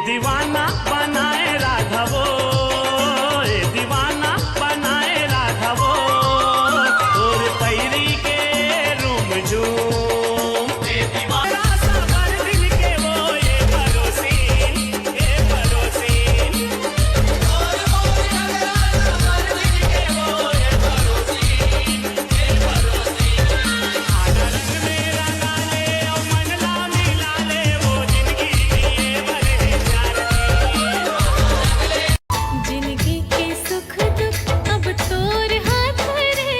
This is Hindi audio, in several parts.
दीवाना बनाए राघवो, ए दीवाना बनाए राघवो, और पैरी के रूम झूम, ए दीवाना सबर दिल के वो ये पड़ोसीन, ये पड़ोसीन, और मोर नगरा सबर दिल के वो ये पड़ोसीन, ये पड़ोसीन, आना रंग में रंगा ले और मन ला मिला ले वो जिंदगी जिए भरे प्यार की। जिंदगी के सुख दुख अब तोर हाथ रे,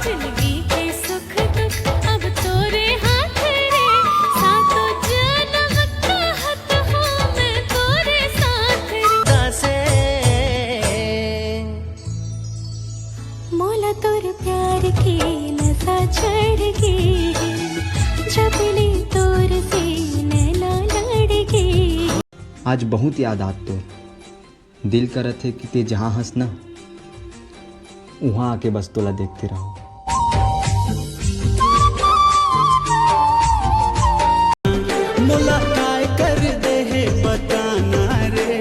जिंदगी के सुख दुख अब तोरे हाथ रे, सातो जन्म कहत हूँ मैं तोरे साथ रे। से मोला तोर प्यार की नशा चढ़ गई, जब ली तोर से नैना लड़ गई। आज बहुत याद आत तो दिल करत है कि ते जहाँ हंस ना वहाँ आके बस तोला देखते रहो। मुलाकात कर दे है बताना रे,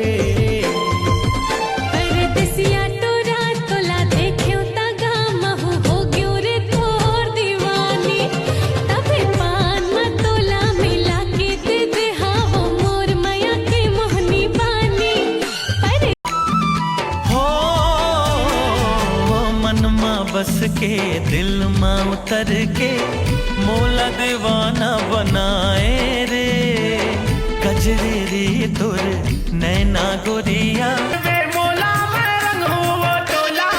परदेसिया तोरा तोला देख्यो तगा महू हो गयो रे तोर दीवानी, तबे पान में तोला मिला के दे दे हावो मोर माया के मोहनी बानी। पर हो मन माँ बस के दिल माँ उतर के मोला दीवाना बनाए रे, गजरे रे तुर नैना गोरिया। वे मोला मैं रंग हूँ वो टोला,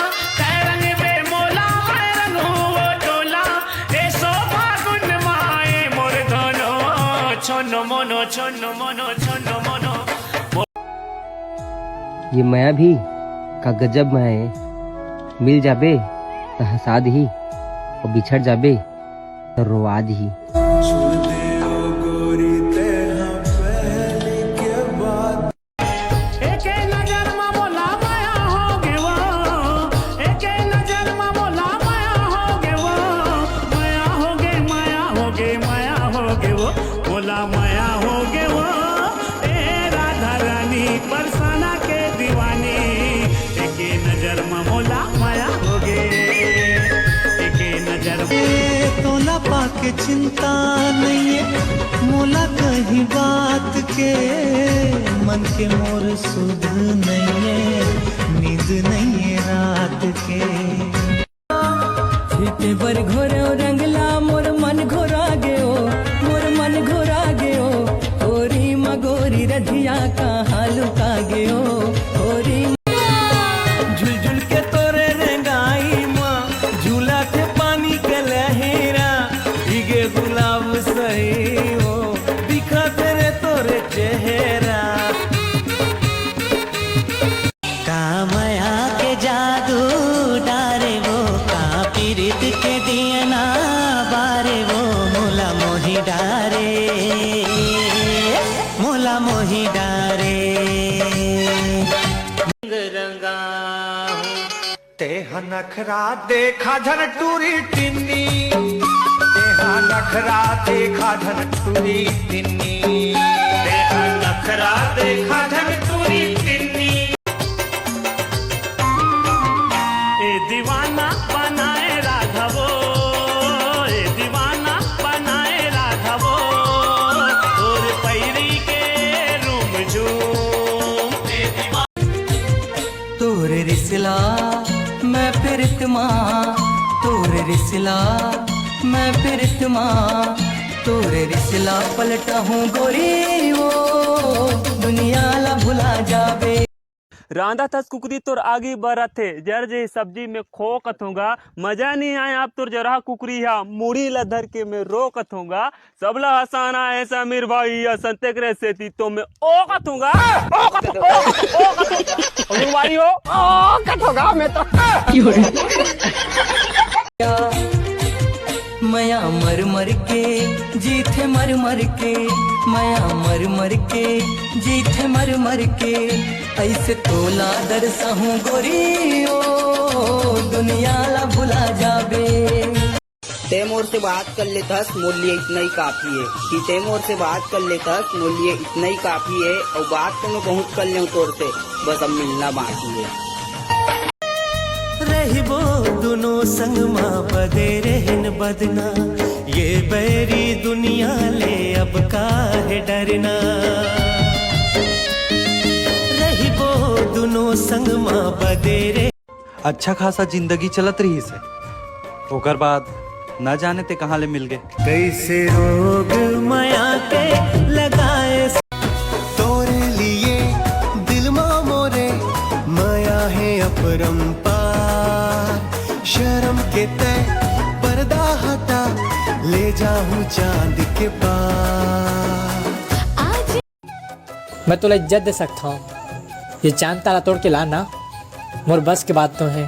रंग वे मोला मैं रंग हूँ वो टोला, ए शोभा गुण माए मोर दोनों, छोनो मोनो छोनो मोनो छोनो मोनो। ये माया भी का गजब माया है, मिल जाबे तो हंसा दी और बिछड़ जाबे तो रोवा दी। एके नजर में मोला माया हो गे वो, एके नजर में मोला माया हो गे वो, माया हो गे माया हो गे माया हो गे वो, मोला माया हो गे वो, ए राधा रानी बरसाना के दीवानी, एके नजर में मोला माया हो गे, एके नजर में। तो ना पाके चिंता नहीं है मोला कहीं बात के, मन के मोर सुध नहीं है, नींद नहीं है रात के। सीते पर घोरो रंगला मोर मन घोरा गयो, मोर मन घोरा गयो, होरी मगोरी रधिया का हालू का गयो, होरी झुलझुल के तोरे रेंगाई माँ, झूला के पानी के लहेरा, भीगे गुलाब सही हो दिखा तेरे तोरे चेहरा। कामया के जादू डारे वो, का पीरित के दियना बारे वो, मोला मोही डारे, मोला मोही डारे। रंगा तेहा नखरा देखा धन टूरी टिन्नी, तेहा नखरा देखा धन टूरी टिन्नी, तेहा नखरा देखा धन टूरी टिन्नी। ए दीवाना बनाए राघवो, ए दीवाना बनाए राघवो, और पैरी के रूम झूम, ए दीवाना। तोरे रिसला मैं फिरत माँ, तोरे रिसला मैं फिरत माँ, तोरे रिसला पलटा हूँ गोरी वो, दुनिया ला भुला जाबे। रांधा थस कुकरी तोर आगे बरत थे, जर जे सब्जी में खो कथूंगा, मजा नहीं आया आप तोर जरा कुकरी हा मुड़ी ला धर के मैं रो कथूंगा, सबला हसाना है समीर भाई या संतेक से थी तो मैं ओ कथूंगा, ओ भाई हो ओ कथूंगा मैं तो। मया मर मर के जीथे मर मर के, मया मर मर के जीथे मर मर के, ऐसे तोला दरसा हूँ गोरी ओ, दुनिया ला भुला जाबे। तैमूर से बात कर लेतस मोर लिए इतना ही काफी है कि तैमूर से बात कर लेतस मोर लिए इतना ही काफी है और बात तो मैं बहुत कर लूँ तोर से, बस अब मिलना बाकी है। रहिबो दोनों संग माँ बदे रहन बदना, ये बैरी दुनिया ले अब काहे डरना। रहिबो दोनों संग माँ बदे रे। अच्छा खासा जिंदगी चलत रही से, ओकर बाद न जाने ते कहाँ ले मिल गए। कैसे रोग माया के लगाए तोरे लिए दिल में मोरे, माया है अपरंपार। शर्म के तय पर्दा हटा, ले जाऊं चांद के पार। मैं तुला इज्जत दे सकता हूँ, ये चांद तारा तोड़ के लाना मोर बस की बात तो है।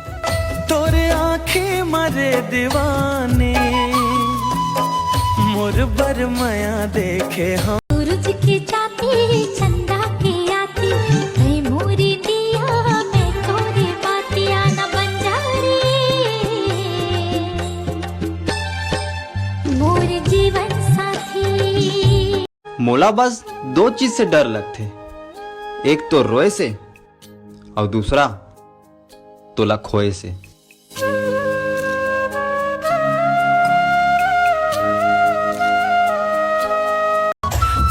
तोरे आंखें मरे दीवाने, मोर बर माया देखे हम। सूरज की चाहती चंदा की आती, मैं मोरी दिया मैं तोरी बातिया न बन जा रे मोर जीवन साथी। मोला बस दो चीज से डर लगते, एक तो रोए से और दूसरा तोला खोए से।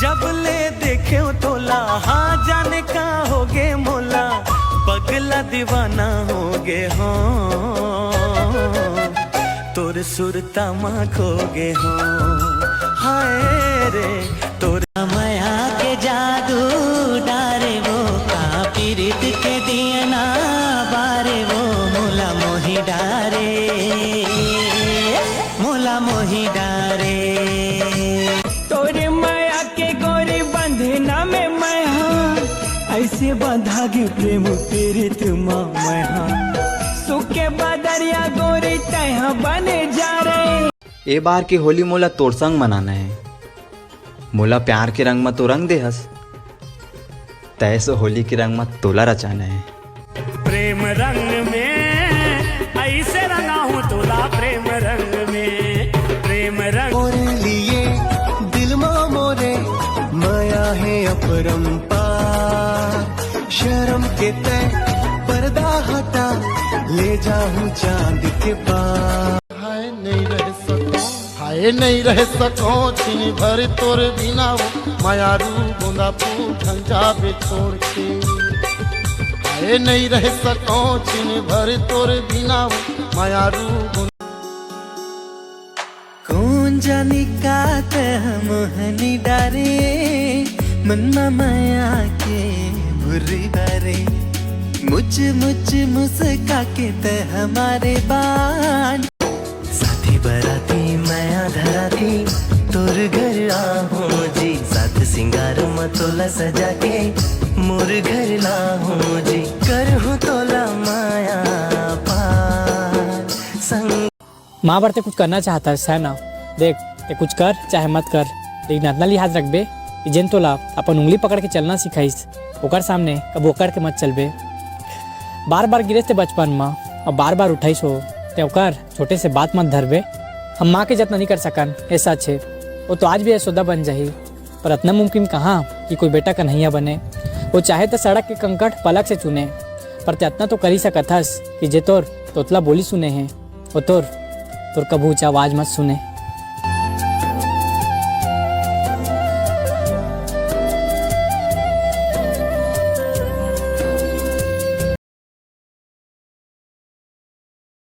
जब ले देखे तोला, हाँ जाने का होगे मोला, पगला दीवाना होगे हो, तोर सुरता माँ खोगे हो। हाय रे तोर माया के जादू डारे वो, का पीरित के दिया ना बारे वो, मोला मोही डारे, मोला मोही डारे। तोरे माया के गोरी बंधना में मैं हाँ, ऐसे बंधागी प्रेम पीरित माँ मैं हाँ। सुखे बदरिया गोरी तैहा बने जा रहे। ए बार की होली मोला तोर संग मनाना है, मोला प्यार के रंग में तो रंग दे हस, तैसे होली के रंग में तोला रचाना है। प्रेम रंग में ऐसे रंगा हूँ तोला, प्रेम रंग में, प्रेम रंग। मोरे लिए दिल में मोरे, माया है अपरंपार। शर्म के तय पर्दा हटा, ले जाऊं चांद के पार। हाय नहीं रह सको छीन भर तोर बिना, मायारू गोंदा फूल जाबे छोड़ के। हाय नहीं रह सको छीन भर तोर बिना, मायारू कौन जानी का ते मोहनी डारे, मन माया के बुरी बारे। मुझ मुस्का के ते हमारे बान, साथी बराती माया धराती, तोर घर आहूं जी, साथ सिंगार मतोला सजा के, मोर घर लाहूं जी, करहूं तोला माया पार संग। माँ बढ़ते कुछ करना चाहता है ना, देख ते कुछ कर चाहे मत कर, लेकिन इतना लिहाज रख बे कि जिन तोला अपन उंगली पकड़ के चलना सिखाइस, ओकर सामने कब ओकर के मत चलबे। बार बार गिरे थे बचपन में और बार बार उठाइस हो, ते ओकर छोटे से बात मत धरबे। हम माँ के जतना नहीं कर सकन ऐसा छे, वो तो आज भी यशोदा बन जाही, पर इतना मुमकिन कहाँ कि कोई बेटा कन्हैया बने। वो चाहे तो सड़क के कंकड़ पलक से चुने, पर ते इतना तो कर ही सकत हस कि जे तोर तोतला बोली सुने हैं, वो तोर कबू ऊँचा आवाज मत सुने।